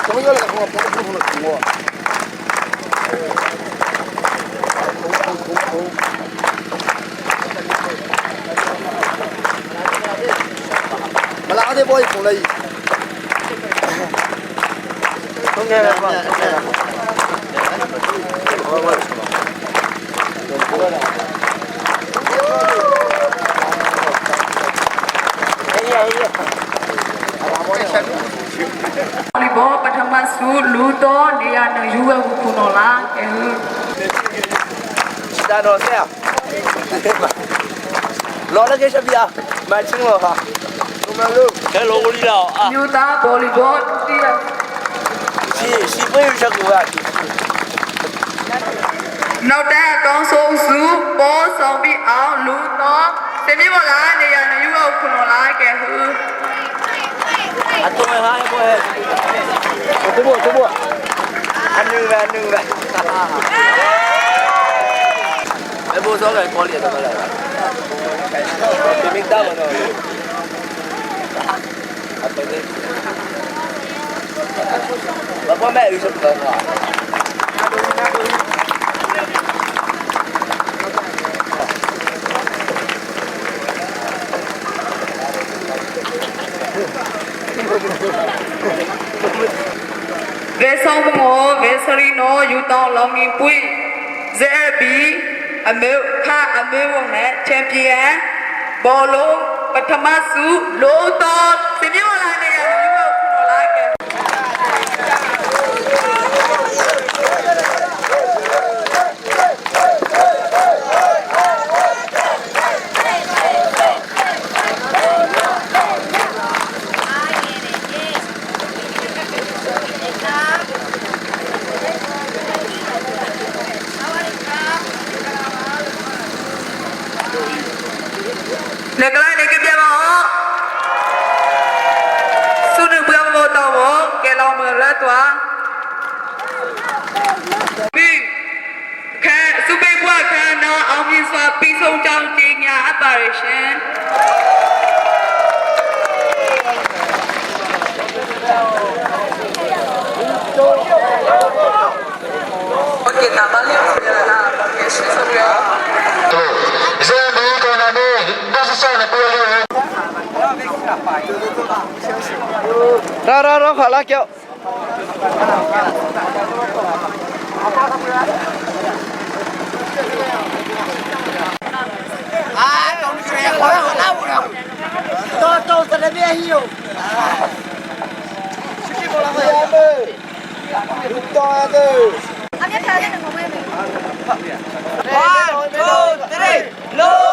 怎么又来个我不了我？没拉的包一空了一。中间放。ဒီဘောပထမဆုလူတော်နေရာနဲ့ယူဝဲခုနော်လားကဲဒါတော့ဆရာလော်လည်းချက်ပြမချင်းတော့ဟာဘုမလို့ကဲလောကိုလီလာအာ ယူသားဘောလီဘောတီးရစီပေးရချက်ကိုရနောက်တဲ့အကောင်းဆုံးဆုပေါ်ဆောင်ပြီးအောင်လူတော်စင်ပြေပေါ်လားနေရာနဲ့ယူဝဲခုနော်လားကဲဟူအတူမဟာဘောတူဘောအနုပဲအဘောစောကကောလီတော့လာဒီမိသားမတော့အတူနေဘာမှမယူစတော့ဝဲဆောင်မောဝဲစရီနိုယူတောင်းလောင်ငင်ပွေဇဲဘီအမေခအမေဝနဲ့ချန်ပီယံဘောလုံးပထမဆုလို့တော့စင်ပြေပေါ်လားနေရာနဲ့ယူဝဲခုနော်လားကဲနေကလေးနေကြပြပါဦးဆုနေပြမလို့တော့ကဲလောင်မလက်သွားပြီးခဲစုပိတ်ဘွားခန်းနာအောင်မြင်စွာပြီးဆုံးကြောင်းကြီးညာအပ်ပါရရှင်โอเคတာပါလေဆရာလာကဲရှိစရra khỏi lá kẹo trong xe khỏi lâu rồi tôi sẽ đi hiểu chỉ có làm gì anh to từ anh biết sao đấy đừng có quên mình. đi lô